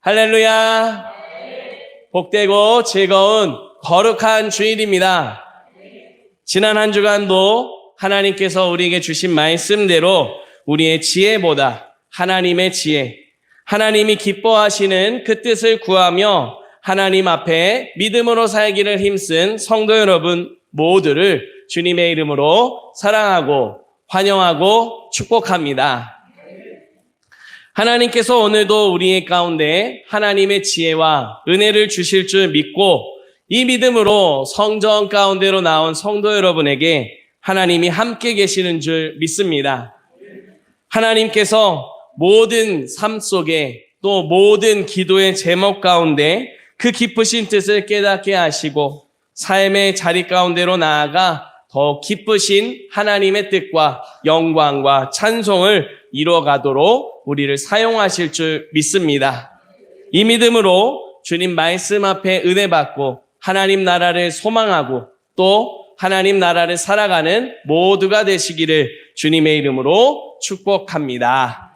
할렐루야. 복되고 즐거운 거룩한 주일입니다. 지난 한 주간도 하나님께서 우리에게 주신 말씀대로 우리의 지혜보다 하나님의 지혜, 하나님이 기뻐하시는 그 뜻을 구하며 하나님 앞에 믿음으로 살기를 힘쓴 성도 여러분 모두를 주님의 이름으로 사랑하고 환영하고 축복합니다. 하나님께서 오늘도 우리의 가운데 하나님의 지혜와 은혜를 주실 줄 믿고 이 믿음으로 성전 가운데로 나온 성도 여러분에게 하나님이 함께 계시는 줄 믿습니다. 하나님께서 모든 삶 속에 또 모든 기도의 제목 가운데 그 기쁘신 뜻을 깨닫게 하시고 삶의 자리 가운데로 나아가 더 기쁘신 하나님의 뜻과 영광과 찬송을 이루어가도록 우리를 사용하실 줄 믿습니다. 이 믿음으로 주님 말씀 앞에 은혜 받고 하나님 나라를 소망하고 또 하나님 나라를 살아가는 모두가 되시기를 주님의 이름으로 축복합니다.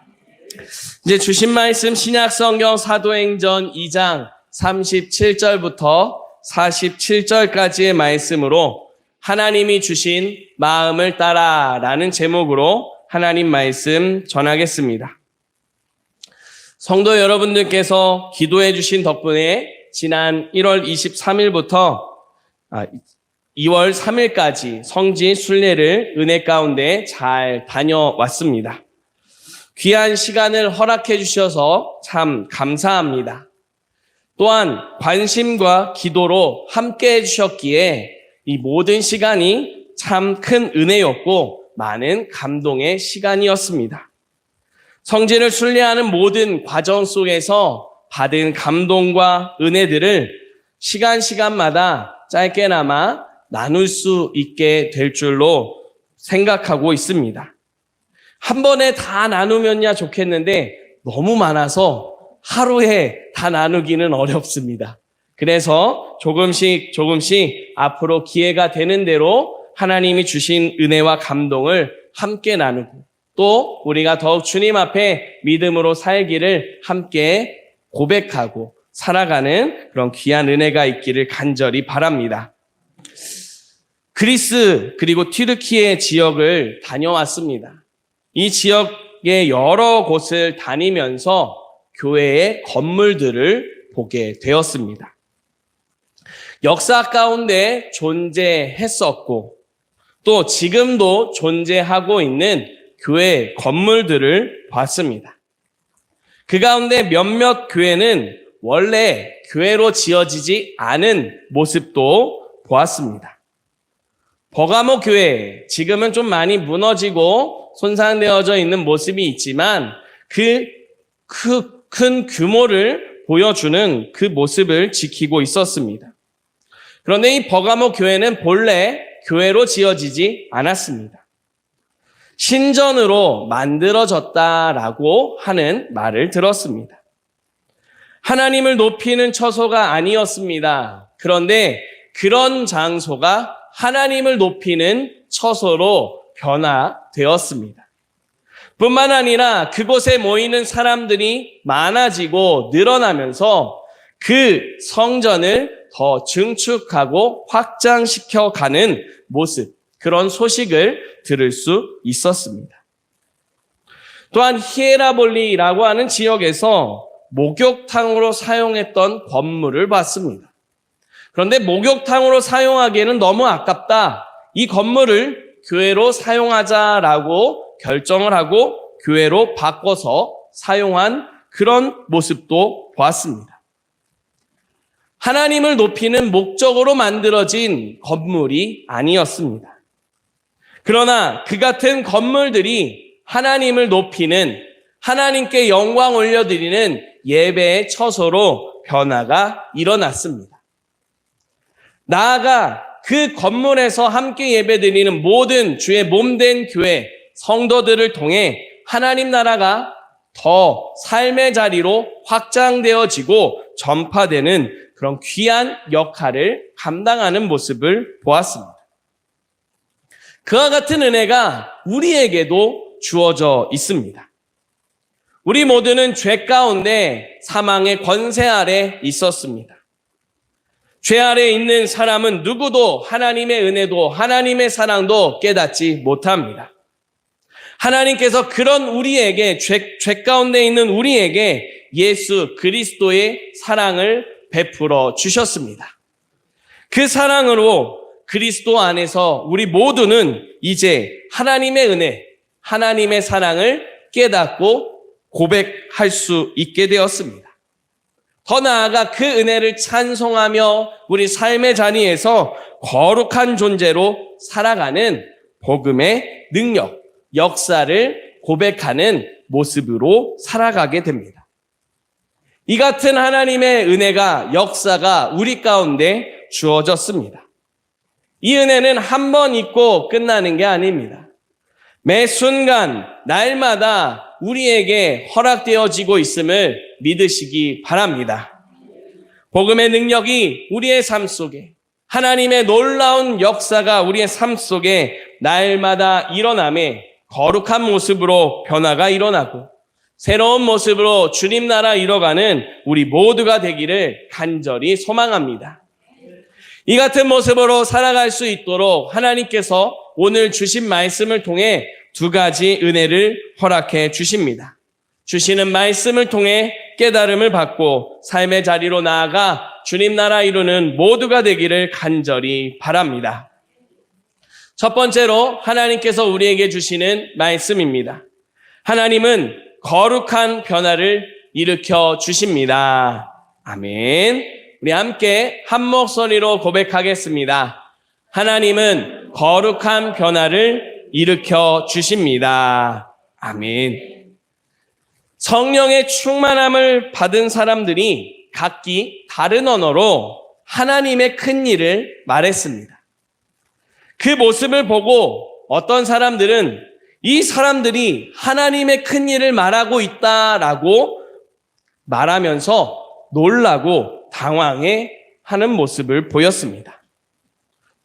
이제 주신 말씀 신약 성경 사도행전 2장 37절부터 47절까지의 말씀으로 하나님이 주신 마음을 따라라는 제목으로 하나님 말씀 전하겠습니다. 성도 여러분들께서 기도해 주신 덕분에 지난 1월 23일부터 2월 3일까지 성지 순례를 은혜 가운데 잘 다녀왔습니다. 귀한 시간을 허락해 주셔서 참 감사합니다. 또한 관심과 기도로 함께 해주셨기에 이 모든 시간이 참 큰 은혜였고 많은 감동의 시간이었습니다. 성지를 순례하는 모든 과정 속에서 받은 감동과 은혜들을 시간마다 짧게나마 나눌 수 있게 될 줄로 생각하고 있습니다. 한 번에 다 나누면야 좋겠는데 너무 많아서 하루에 다 나누기는 어렵습니다. 그래서 조금씩 앞으로 기회가 되는 대로 하나님이 주신 은혜와 감동을 함께 나누고 또 우리가 더욱 주님 앞에 믿음으로 살기를 함께 고백하고 살아가는 그런 귀한 은혜가 있기를 간절히 바랍니다. 그리스 그리고 튀르키예 지역을 다녀왔습니다. 이 지역의 여러 곳을 다니면서 교회의 건물들을 보게 되었습니다. 역사 가운데 존재했었고 또 지금도 존재하고 있는 교회 건물들을 봤습니다. 그 가운데 몇몇 교회는 원래 교회로 지어지지 않은 모습도 보았습니다. 버가모 교회, 지금은 좀 많이 무너지고 손상되어져 있는 모습이 있지만 그 큰 규모를 보여주는 그 모습을 지키고 있었습니다. 그런데 이 버가모 교회는 본래 교회로 지어지지 않았습니다. 신전으로 만들어졌다라고 하는 말을 들었습니다. 하나님을 높이는 처소가 아니었습니다. 그런데 그런 장소가 하나님을 높이는 처소로 변화되었습니다. 뿐만 아니라 그곳에 모이는 사람들이 많아지고 늘어나면서 그 성전을 더 증축하고 확장시켜가는 모습, 그런 소식을 들을 수 있었습니다. 또한 히에라볼리라고 하는 지역에서 목욕탕으로 사용했던 건물을 봤습니다. 그런데 목욕탕으로 사용하기에는 너무 아깝다. 이 건물을 교회로 사용하자라고 결정을 하고 교회로 바꿔서 사용한 그런 모습도 보았습니다. 하나님을 높이는 목적으로 만들어진 건물이 아니었습니다. 그러나 그 같은 건물들이 하나님을 높이는, 하나님께 영광 올려드리는 예배의 처소로 변화가 일어났습니다. 나아가 그 건물에서 함께 예배드리는 모든 주의 몸된 교회, 성도들을 통해 하나님 나라가 더 삶의 자리로 확장되어지고 전파되는 그런 귀한 역할을 감당하는 모습을 보았습니다. 그와 같은 은혜가 우리에게도 주어져 있습니다. 우리 모두는 죄 가운데 사망의 권세 아래 있었습니다. 죄 아래 있는 사람은 누구도 하나님의 은혜도 하나님의 사랑도 깨닫지 못합니다. 하나님께서 그런 우리에게 죄 가운데 있는 우리에게 예수 그리스도의 사랑을 베풀어 주셨습니다. 그 사랑으로 그리스도 안에서 우리 모두는 이제 하나님의 은혜, 하나님의 사랑을 깨닫고 고백할 수 있게 되었습니다. 더 나아가 그 은혜를 찬송하며 우리 삶의 자리에서 거룩한 존재로 살아가는 복음의 능력, 역사를 고백하는 모습으로 살아가게 됩니다. 이 같은 하나님의 은혜가, 역사가 우리 가운데 주어졌습니다. 이 은혜는 한 번 있고 끝나는 게 아닙니다. 매 순간, 날마다 우리에게 허락되어지고 있음을 믿으시기 바랍니다. 복음의 능력이 우리의 삶 속에, 하나님의 놀라운 역사가 우리의 삶 속에 날마다 일어남에 거룩한 모습으로 변화가 일어나고 새로운 모습으로 주님 나라 이뤄가는 우리 모두가 되기를 간절히 소망합니다. 이 같은 모습으로 살아갈 수 있도록 하나님께서 오늘 주신 말씀을 통해 두 가지 은혜를 허락해 주십니다. 주시는 말씀을 통해 깨달음을 받고 삶의 자리로 나아가 주님 나라 이루는 모두가 되기를 간절히 바랍니다. 첫 번째로 하나님께서 우리에게 주시는 말씀입니다. 하나님은 거룩한 변화를 일으켜 주십니다. 아멘. 우리 함께 한 목소리로 고백하겠습니다. 하나님은 거룩한 변화를 일으켜 주십니다. 아멘. 성령의 충만함을 받은 사람들이 각기 다른 언어로 하나님의 큰 일을 말했습니다. 그 모습을 보고 어떤 사람들은 이 사람들이 하나님의 큰 일을 말하고 있다라고 말하면서 놀라고 당황해 하는 모습을 보였습니다.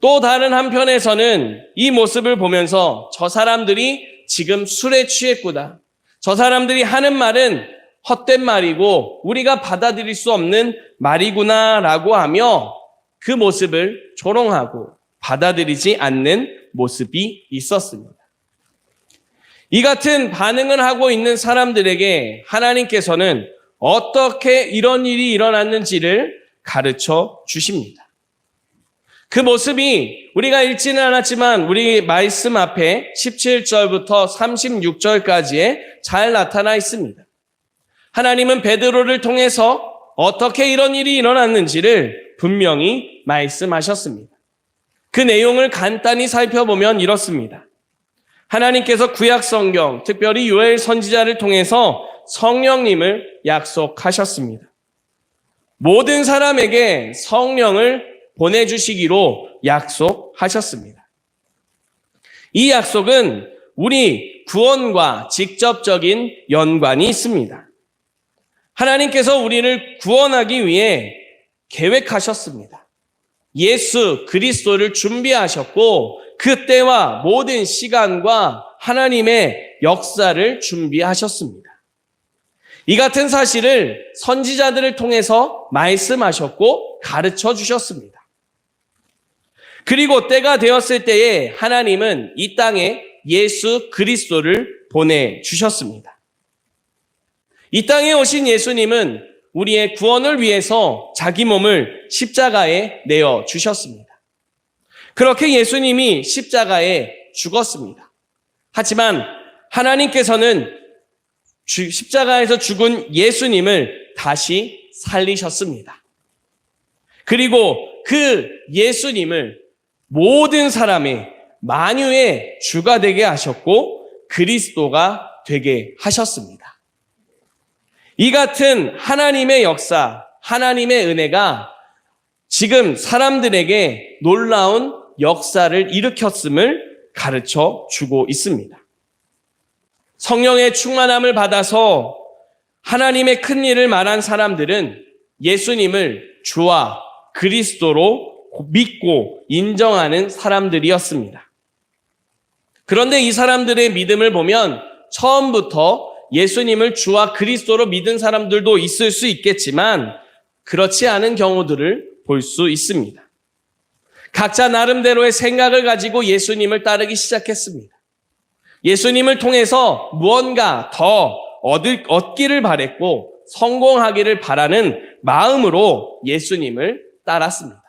또 다른 한편에서는 이 모습을 보면서 저 사람들이 지금 술에 취했구나. 저 사람들이 하는 말은 헛된 말이고 우리가 받아들일 수 없는 말이구나라고 하며 그 모습을 조롱하고 받아들이지 않는 모습이 있었습니다. 이 같은 반응을 하고 있는 사람들에게 하나님께서는 어떻게 이런 일이 일어났는지를 가르쳐 주십니다. 그 모습이 우리가 읽지는 않았지만 우리 말씀 앞에 17절부터 36절까지에 잘 나타나 있습니다. 하나님은 베드로를 통해서 어떻게 이런 일이 일어났는지를 분명히 말씀하셨습니다. 그 내용을 간단히 살펴보면 이렇습니다. 하나님께서 구약 성경, 특별히 요엘 선지자를 통해서 성령님을 약속하셨습니다. 모든 사람에게 성령을 보내주시기로 약속하셨습니다. 이 약속은 우리 구원과 직접적인 연관이 있습니다. 하나님께서 우리를 구원하기 위해 계획하셨습니다. 예수 그리스도를 준비하셨고 그때와 모든 시간과 하나님의 역사를 준비하셨습니다. 이 같은 사실을 선지자들을 통해서 말씀하셨고 가르쳐 주셨습니다. 그리고 때가 되었을 때에 하나님은 이 땅에 예수 그리스도를 보내주셨습니다. 이 땅에 오신 예수님은 우리의 구원을 위해서 자기 몸을 십자가에 내어주셨습니다. 그렇게 예수님이 십자가에 죽었습니다. 하지만 하나님께서는 십자가에서 죽은 예수님을 다시 살리셨습니다. 그리고 그 예수님을 모든 사람의 만유의 주가 되게 하셨고 그리스도가 되게 하셨습니다. 이 같은 하나님의 역사, 하나님의 은혜가 지금 사람들에게 놀라운 역사를 일으켰음을 가르쳐 주고 있습니다. 성령의 충만함을 받아서 하나님의 큰 일을 말한 사람들은 예수님을 주와 그리스도로 믿고 인정하는 사람들이었습니다. 그런데 이 사람들의 믿음을 보면 처음부터 예수님을 주와 그리스도로 믿은 사람들도 있을 수 있겠지만 그렇지 않은 경우들을 볼 수 있습니다. 각자 나름대로의 생각을 가지고 예수님을 따르기 시작했습니다. 예수님을 통해서 무언가 더 얻기를 바랬고 성공하기를 바라는 마음으로 예수님을 따랐습니다.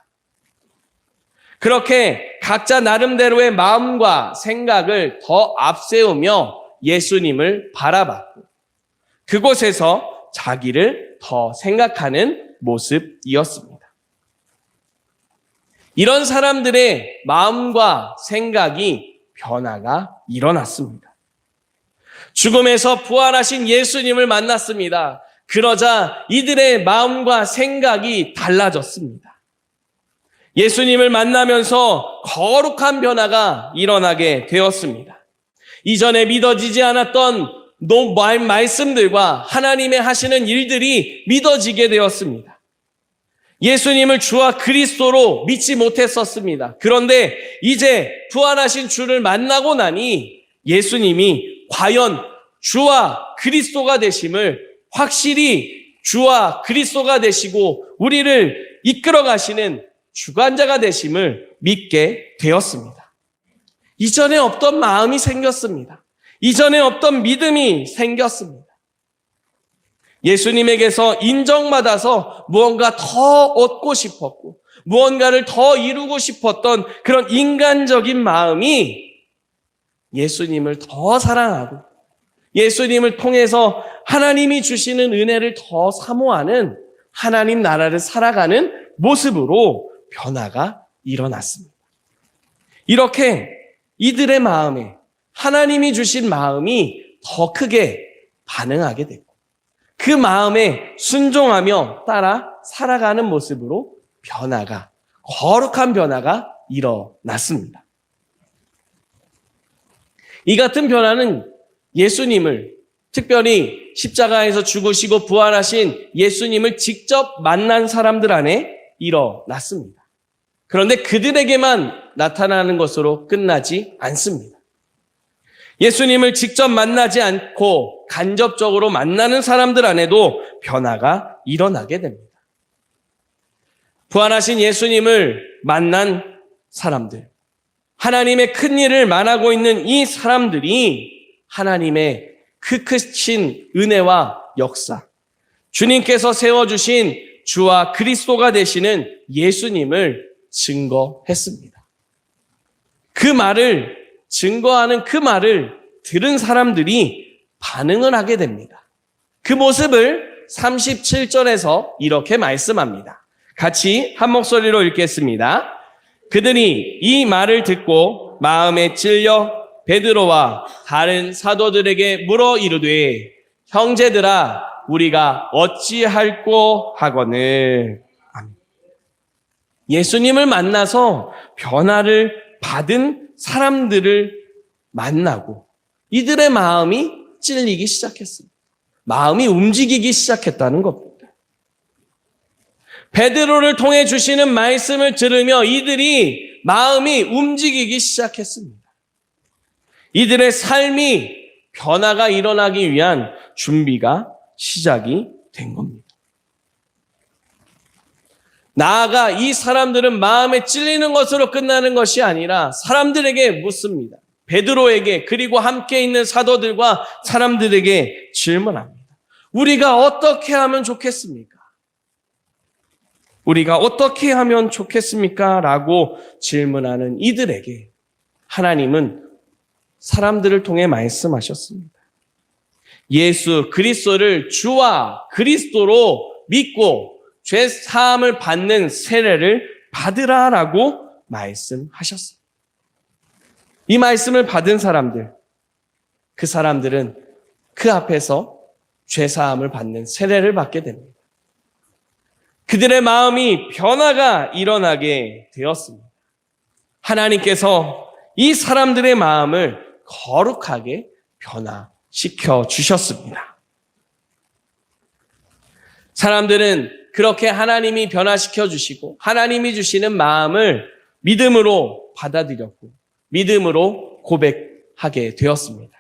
그렇게 각자 나름대로의 마음과 생각을 더 앞세우며 예수님을 바라봤고 그곳에서 자기를 더 생각하는 모습이었습니다. 이런 사람들의 마음과 생각이 변화가 일어났습니다. 죽음에서 부활하신 예수님을 만났습니다. 그러자 이들의 마음과 생각이 달라졌습니다. 예수님을 만나면서 거룩한 변화가 일어나게 되었습니다. 이전에 믿어지지 않았던 말씀들과 하나님의 하시는 일들이 믿어지게 되었습니다. 예수님을 주와 그리스도로 믿지 못했었습니다. 그런데 이제 부활하신 주를 만나고 나니 예수님이 과연 주와 그리스도가 되심을 확실히 주와 그리스도가 되시고 우리를 이끌어 가시는 주관자가 되심을 믿게 되었습니다. 이전에 없던 마음이 생겼습니다. 이전에 없던 믿음이 생겼습니다. 예수님에게서 인정받아서 무언가 더 얻고 싶었고 무언가를 더 이루고 싶었던 그런 인간적인 마음이 예수님을 더 사랑하고 예수님을 통해서 하나님이 주시는 은혜를 더 사모하는 하나님 나라를 살아가는 모습으로 변화가 일어났습니다. 이렇게 이들의 마음에 하나님이 주신 마음이 더 크게 반응하게 됐고 그 마음에 순종하며 따라 살아가는 모습으로 거룩한 변화가 일어났습니다. 이 같은 변화는 예수님을 특별히 십자가에서 죽으시고 부활하신 예수님을 직접 만난 사람들 안에 일어났습니다. 그런데 그들에게만 나타나는 것으로 끝나지 않습니다. 예수님을 직접 만나지 않고 간접적으로 만나는 사람들 안에도 변화가 일어나게 됩니다. 부활하신 예수님을 만난 사람들, 하나님의 큰 일을 만하고 있는 이 사람들이 하나님의 그 크신 은혜와 역사, 주님께서 세워주신 주와 그리스도가 되시는 예수님을 증거했습니다. 그 말을 증거하는 그 말을 들은 사람들이 반응을 하게 됩니다. 그 모습을 37절에서 이렇게 말씀합니다. 같이 한 목소리로 읽겠습니다. 그들이 이 말을 듣고 마음에 찔려 베드로와 다른 사도들에게 물어 이르되 형제들아 우리가 어찌할꼬 하거늘. 예수님을 만나서 변화를 받은 사람들을 만나고 이들의 마음이 찔리기 시작했습니다. 마음이 움직이기 시작했다는 겁니다. 베드로를 통해 주시는 말씀을 들으며 이들이 마음이 움직이기 시작했습니다. 이들의 삶이 변화가 일어나기 위한 준비가 시작이 된 겁니다. 나아가 이 사람들은 마음에 찔리는 것으로 끝나는 것이 아니라 사람들에게 묻습니다. 베드로에게 그리고 함께 있는 사도들과 사람들에게 질문합니다. 우리가 어떻게 하면 좋겠습니까? 우리가 어떻게 하면 좋겠습니까? 라고 질문하는 이들에게 하나님은 사람들을 통해 말씀하셨습니다. 예수 그리스도를 주와 그리스도로 믿고 죄 사함을 받는 세례를 받으라라고 말씀하셨습니다. 이 말씀을 받은 사람들, 그 사람들은 그 앞에서 죄 사함을 받는 세례를 받게 됩니다. 그들의 마음이 변화가 일어나게 되었습니다. 하나님께서 이 사람들의 마음을 거룩하게 변화시켜 주셨습니다. 사람들은 그렇게 하나님이 변화시켜 주시고 하나님이 주시는 마음을 믿음으로 받아들였고 믿음으로 고백하게 되었습니다.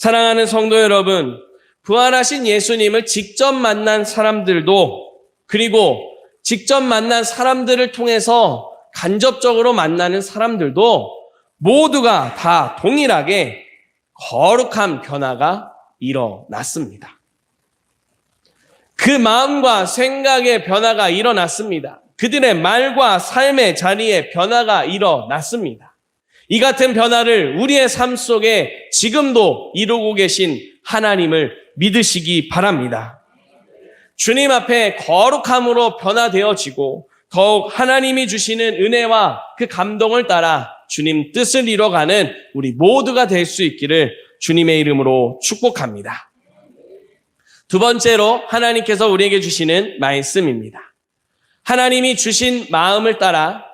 사랑하는 성도 여러분, 부활하신 예수님을 직접 만난 사람들도, 그리고 직접 만난 사람들을 통해서 간접적으로 만나는 사람들도 모두가 다 동일하게 거룩한 변화가 일어났습니다. 그 마음과 생각의 변화가 일어났습니다. 그들의 말과 삶의 자리에 변화가 일어났습니다. 이 같은 변화를 우리의 삶 속에 지금도 이루고 계신 하나님을 믿으시기 바랍니다. 주님 앞에 거룩함으로 변화되어지고 더욱 하나님이 주시는 은혜와 그 감동을 따라 주님 뜻을 이뤄가는 우리 모두가 될 수 있기를 주님의 이름으로 축복합니다. 두 번째로 하나님께서 우리에게 주시는 말씀입니다. 하나님이 주신 마음을 따라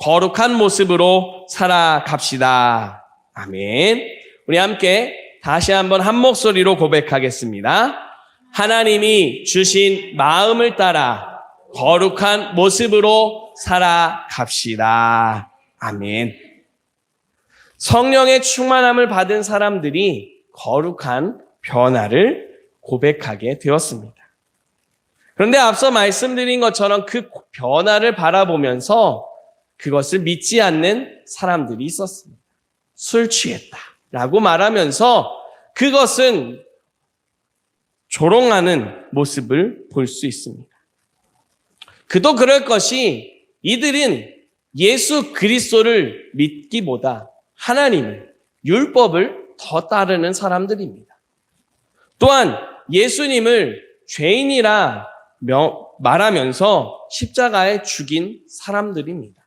거룩한 모습으로 살아갑시다. 아멘. 우리 함께 다시 한번 한 목소리로 고백하겠습니다. 하나님이 주신 마음을 따라 거룩한 모습으로 살아갑시다. 아멘. 성령의 충만함을 받은 사람들이 거룩한 변화를 고백하게 되었습니다. 그런데 앞서 말씀드린 것처럼 그 변화를 바라보면서 그것을 믿지 않는 사람들이 있었습니다. 술 취했다라고 말하면서 그것은 조롱하는 모습을 볼 수 있습니다. 그도 그럴 것이 이들은 예수 그리스도를 믿기보다 하나님을, 율법을 더 따르는 사람들입니다. 또한 예수님을 죄인이라 말하면서 십자가에 죽인 사람들입니다.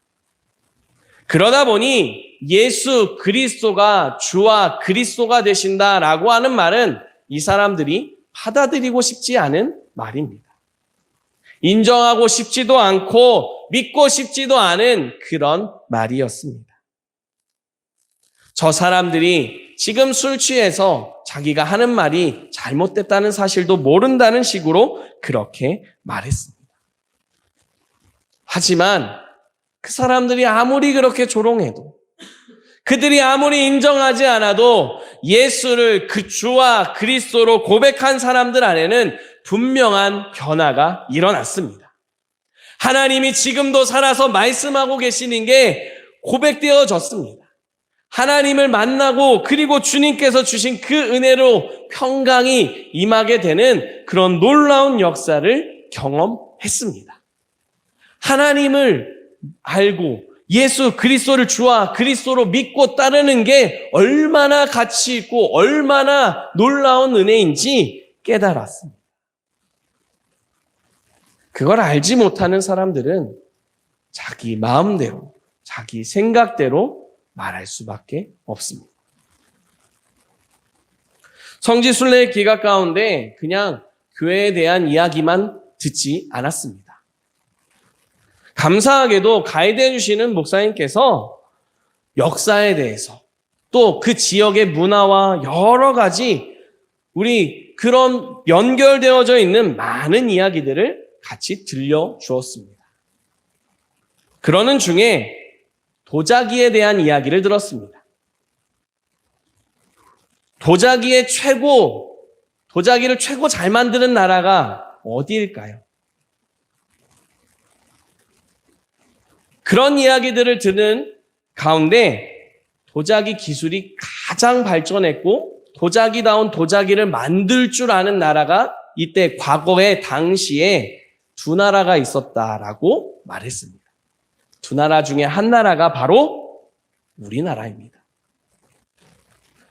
그러다 보니 예수 그리스도가 주와 그리스도가 되신다라고 하는 말은 이 사람들이 받아들이고 싶지 않은 말입니다. 인정하고 싶지도 않고 믿고 싶지도 않은 그런 말이었습니다. 저 사람들이 지금 술 취해서 자기가 하는 말이 잘못됐다는 사실도 모른다는 식으로 그렇게 말했습니다. 하지만 그 사람들이 아무리 그렇게 조롱해도, 그들이 아무리 인정하지 않아도 예수를 그 주와 그리스도로 고백한 사람들 안에는 분명한 변화가 일어났습니다. 하나님이 지금도 살아서 말씀하고 계시는 게 고백되어졌습니다. 하나님을 만나고 그리고 주님께서 주신 그 은혜로 평강이 임하게 되는 그런 놀라운 역사를 경험했습니다. 하나님을 알고 예수 그리스도를 주와 그리스도로 믿고 따르는 게 얼마나 가치 있고 얼마나 놀라운 은혜인지 깨달았습니다. 그걸 알지 못하는 사람들은 자기 마음대로, 자기 생각대로 말할 수밖에 없습니다. 성지순례의 기간 가운데 그냥 교회에 대한 이야기만 듣지 않았습니다. 감사하게도 가이드해 주시는 목사님께서 역사에 대해서 또 그 지역의 문화와 여러 가지 우리 그런 연결되어져 있는 많은 이야기들을 같이 들려주었습니다. 그러는 중에 도자기에 대한 이야기를 들었습니다. 도자기를 최고 잘 만드는 나라가 어디일까요? 그런 이야기들을 듣는 가운데 도자기 기술이 가장 발전했고 도자기다운 도자기를 만들 줄 아는 나라가 이때 과거에 당시에 두 나라가 있었다라고 말했습니다. 두 나라 중에 한 나라가 바로 우리나라입니다.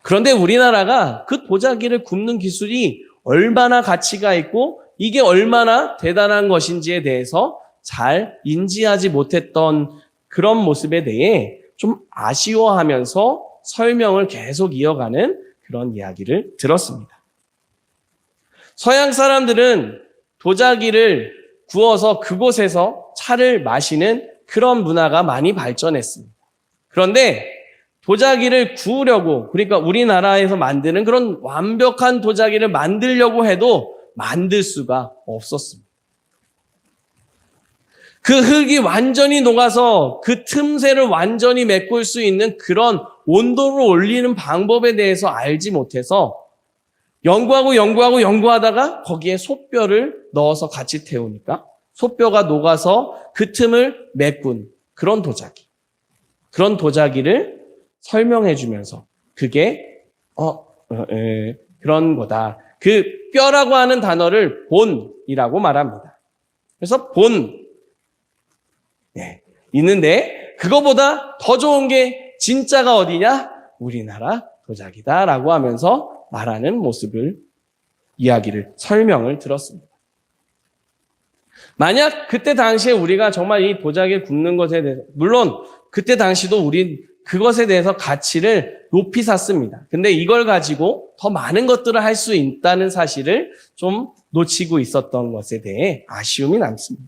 그런데 우리나라가 그 도자기를 굽는 기술이 얼마나 가치가 있고 이게 얼마나 대단한 것인지에 대해서 잘 인지하지 못했던 그런 모습에 대해 좀 아쉬워하면서 설명을 계속 이어가는 그런 이야기를 들었습니다. 서양 사람들은 도자기를 구워서 그곳에서 차를 마시는 그런 문화가 많이 발전했습니다. 그런데 도자기를 구우려고, 그러니까 우리나라에서 만드는 그런 완벽한 도자기를 만들려고 해도 만들 수가 없었습니다. 그 흙이 완전히 녹아서 그 틈새를 완전히 메꿀 수 있는 그런 온도를 올리는 방법에 대해서 알지 못해서 연구하다가 거기에 솥뼈를 넣어서 같이 태우니까 솥뼈가 녹아서 그 틈을 메꾼 그런 도자기. 그런 도자기를 설명해 주면서 그게 그런 거다. 그 뼈라고 하는 단어를 본이라고 말합니다. 그래서 본 있는데 그거보다 더 좋은 게 진짜가 어디냐? 우리나라 도자기다라고 하면서 말하는 모습을 이야기를 설명을 들었습니다. 만약 그때 당시에 우리가 정말 이 도자기를 굽는 것에 대해서 물론 그때 당시도 우린 그것에 대해서 가치를 높이 샀습니다. 근데 이걸 가지고 더 많은 것들을 할 수 있다는 사실을 좀 놓치고 있었던 것에 대해 아쉬움이 남습니다.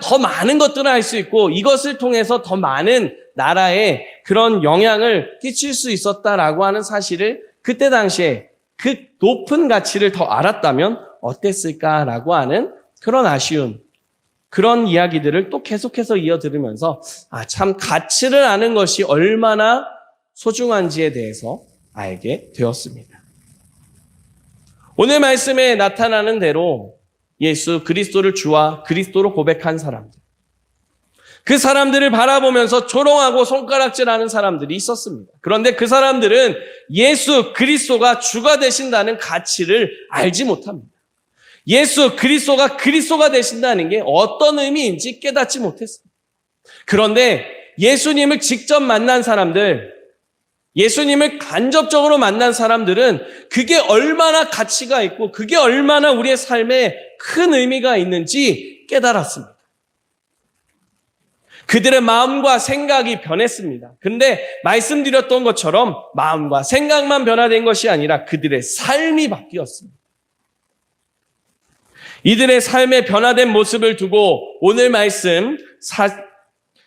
더 많은 것들을 할 수 있고 이것을 통해서 더 많은 나라에 그런 영향을 끼칠 수 있었다라고 하는 사실을 그때 당시에 그 높은 가치를 더 알았다면 어땠을까라고 하는 그런 아쉬움, 그런 이야기들을 또 계속해서 이어들으면서 참 가치를 아는 것이 얼마나 소중한지에 대해서 알게 되었습니다. 오늘 말씀에 나타나는 대로 예수 그리스도를 주와 그리스도로 고백한 사람들, 그 사람들을 바라보면서 조롱하고 손가락질하는 사람들이 있었습니다. 그런데 그 사람들은 예수 그리스도가 주가 되신다는 가치를 알지 못합니다. 예수 그리스도가 되신다는 게 어떤 의미인지 깨닫지 못했습니다. 그런데 예수님을 직접 만난 사람들, 예수님을 간접적으로 만난 사람들은 그게 얼마나 가치가 있고 그게 얼마나 우리의 삶에 큰 의미가 있는지 깨달았습니다. 그들의 마음과 생각이 변했습니다. 근데 말씀드렸던 것처럼 마음과 생각만 변화된 것이 아니라 그들의 삶이 바뀌었습니다. 이들의 삶의 변화된 모습을 두고 오늘 말씀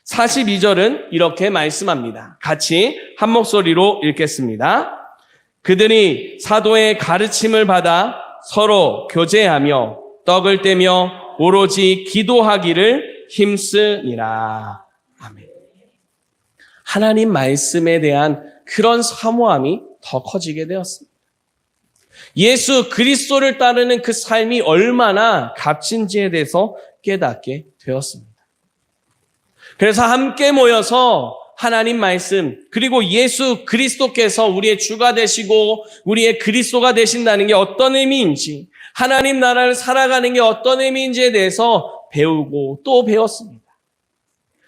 42절은 이렇게 말씀합니다. 같이 한 목소리로 읽겠습니다. 그들이 사도의 가르침을 받아 서로 교제하며 떡을 떼며 오로지 기도하기를 힘쓰니라. 아멘. 하나님 말씀에 대한 그런 사모함이 더 커지게 되었습니다. 예수 그리스도를 따르는 그 삶이 얼마나 값진지에 대해서 깨닫게 되었습니다. 그래서 함께 모여서 하나님 말씀 그리고 예수 그리스도께서 우리의 주가 되시고 우리의 그리스도가 되신다는 게 어떤 의미인지, 하나님 나라를 살아가는 게 어떤 의미인지에 대해서 배우고 또 배웠습니다.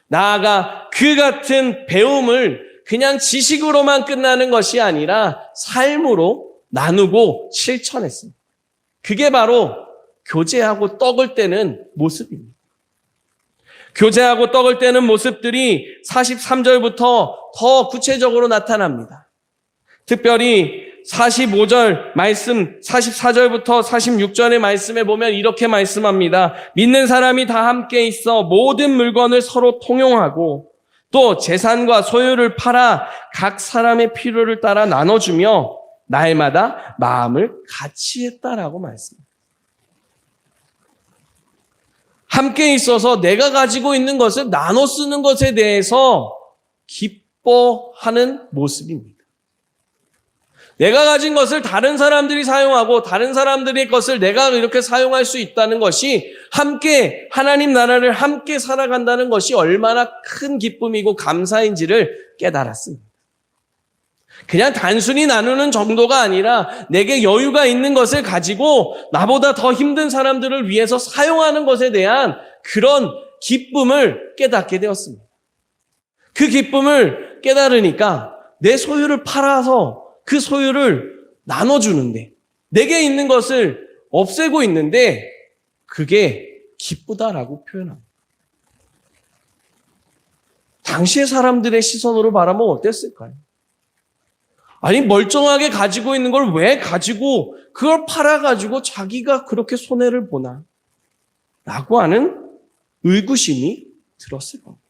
나아가 그 같은 배움을 그냥 지식으로만 끝나는 것이 아니라 삶으로 나누고 실천했습니다. 그게 바로 교제하고 떡을 떼는 모습입니다. 교제하고 떡을 떼는 모습들이 43절부터 더 구체적으로 나타납니다. 특별히 45절 말씀, 44절부터 46절의 말씀에 보면 이렇게 말씀합니다. 믿는 사람이 다 함께 있어 모든 물건을 서로 통용하고 또 재산과 소유를 팔아 각 사람의 필요를 따라 나눠주며 날마다 마음을 같이 했다라고 말씀합니다. 함께 있어서 내가 가지고 있는 것을 나눠 쓰는 것에 대해서 기뻐하는 모습입니다. 내가 가진 것을 다른 사람들이 사용하고 다른 사람들의 것을 내가 이렇게 사용할 수 있다는 것이 함께 하나님 나라를 함께 살아간다는 것이 얼마나 큰 기쁨이고 감사인지를 깨달았습니다. 그냥 단순히 나누는 정도가 아니라 내게 여유가 있는 것을 가지고 나보다 더 힘든 사람들을 위해서 사용하는 것에 대한 그런 기쁨을 깨닫게 되었습니다. 그 기쁨을 깨달으니까 내 소유를 팔아서 그 소유를 나눠주는데, 내게 있는 것을 없애고 있는데 그게 기쁘다라고 표현합니다. 당시의 사람들의 시선으로 바라보면 어땠을까요? 아니, 멀쩡하게 가지고 있는 걸 왜 가지고 그걸 팔아가지고 자기가 그렇게 손해를 보나? 라고 하는 의구심이 들었을 겁니다.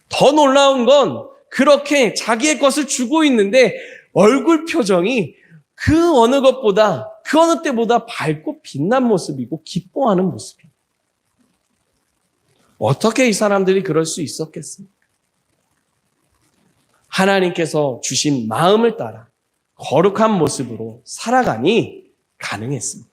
더 놀라운 건 그렇게 자기의 것을 주고 있는데 얼굴 표정이 그 어느 것보다, 그 어느 때보다 밝고 빛난 모습이고 기뻐하는 모습이에요. 어떻게 이 사람들이 그럴 수 있었겠습니까? 하나님께서 주신 마음을 따라 거룩한 모습으로 살아가니 가능했습니다.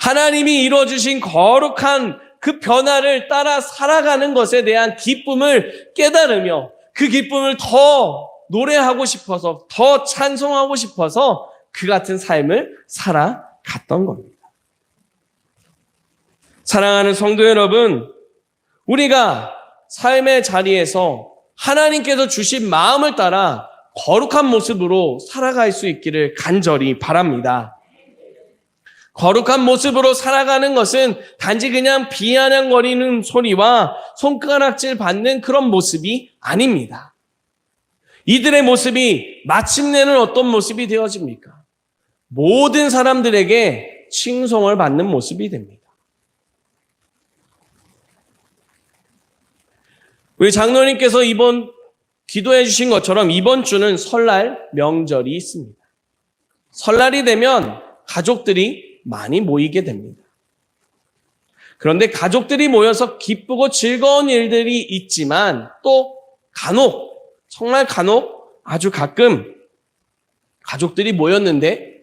하나님이 이루어주신 거룩한 그 변화를 따라 살아가는 것에 대한 기쁨을 깨달으며 그 기쁨을 더 노래하고 싶어서, 더 찬송하고 싶어서 그 같은 삶을 살아갔던 겁니다. 사랑하는 성도 여러분, 우리가 삶의 자리에서 하나님께서 주신 마음을 따라 거룩한 모습으로 살아갈 수 있기를 간절히 바랍니다. 거룩한 모습으로 살아가는 것은 단지 그냥 비아냥거리는 소리와 손가락질 받는 그런 모습이 아닙니다. 이들의 모습이 마침내는 어떤 모습이 되어집니까? 모든 사람들에게 칭송을 받는 모습이 됩니다. 우리 장로님께서 이번 기도해 주신 것처럼 이번 주는 설날 명절이 있습니다. 설날이 되면 가족들이 많이 모이게 됩니다. 그런데 가족들이 모여서 기쁘고 즐거운 일들이 있지만 또 간혹, 정말 간혹 아주 가끔 가족들이 모였는데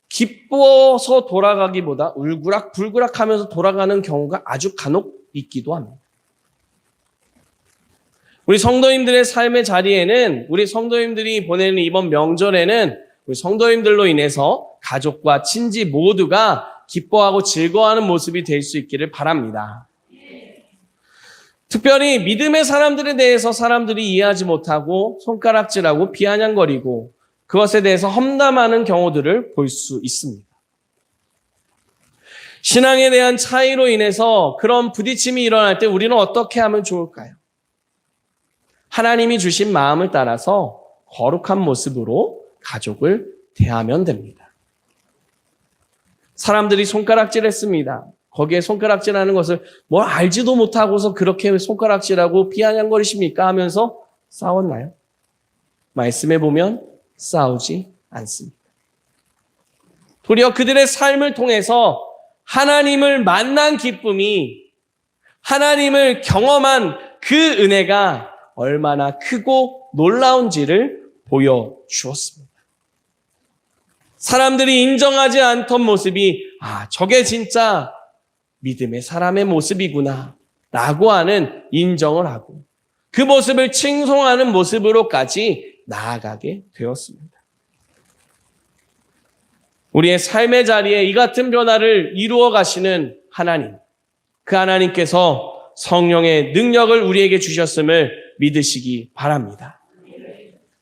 기뻐서 돌아가기보다 울그락불그락 하면서 돌아가는 경우가 아주 간혹 있기도 합니다. 우리 성도님들의 삶의 자리에는, 우리 성도님들이 보내는 이번 명절에는 우리 성도님들로 인해서 가족과 친지 모두가 기뻐하고 즐거워하는 모습이 될 수 있기를 바랍니다. 특별히 믿음의 사람들에 대해서 사람들이 이해하지 못하고 손가락질하고 비아냥거리고 그것에 대해서 험담하는 경우들을 볼 수 있습니다. 신앙에 대한 차이로 인해서 그런 부딪힘이 일어날 때 우리는 어떻게 하면 좋을까요? 하나님이 주신 마음을 따라서 거룩한 모습으로 가족을 대하면 됩니다. 사람들이 손가락질했습니다. 거기에 손가락질하는 것을 뭘 알지도 못하고서 그렇게 손가락질하고 비아냥거리십니까? 하면서 싸웠나요? 말씀해 보면 싸우지 않습니다. 도리어 그들의 삶을 통해서 하나님을 만난 기쁨이, 하나님을 경험한 그 은혜가 얼마나 크고 놀라운지를 보여주었습니다. 사람들이 인정하지 않던 모습이 저게 진짜 믿음의 사람의 모습이구나 라고 하는 인정을 하고 그 모습을 칭송하는 모습으로까지 나아가게 되었습니다. 우리의 삶의 자리에 이 같은 변화를 이루어 가시는 하나님, 그 하나님께서 성령의 능력을 우리에게 주셨음을 믿으시기 바랍니다.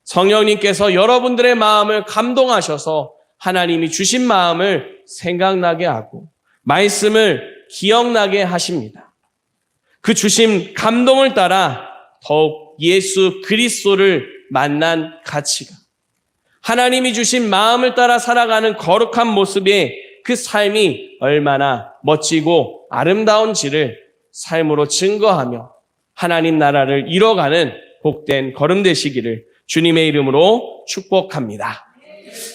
성령님께서 여러분들의 마음을 감동하셔서 하나님이 주신 마음을 생각나게 하고 말씀을 기억나게 하십니다. 그 주신 감동을 따라 더욱 예수 그리스도를 만난 가치가, 하나님이 주신 마음을 따라 살아가는 거룩한 모습의 그 삶이 얼마나 멋지고 아름다운지를 삶으로 증거하며 하나님 나라를 이뤄가는 복된 걸음 되시기를 주님의 이름으로 축복합니다.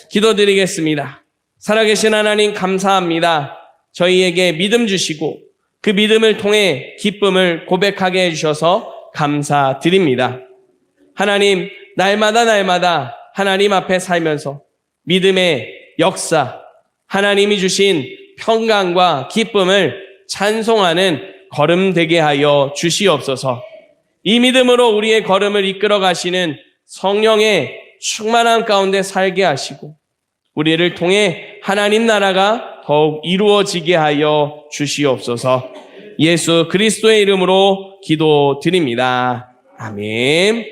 기도드리겠습니다. 살아계신 하나님 감사합니다. 저희에게 믿음 주시고 그 믿음을 통해 기쁨을 고백하게 해주셔서 감사드립니다. 하나님, 날마다 하나님 앞에 살면서 믿음의 역사, 하나님이 주신 평강과 기쁨을 찬송하는 걸음 되게 하여 주시옵소서. 이 믿음으로 우리의 걸음을 이끌어 가시는 성령의 충만함 가운데 살게 하시고 우리를 통해 하나님 나라가 더욱 이루어지게 하여 주시옵소서. 예수 그리스도의 이름으로 기도드립니다. 아멘.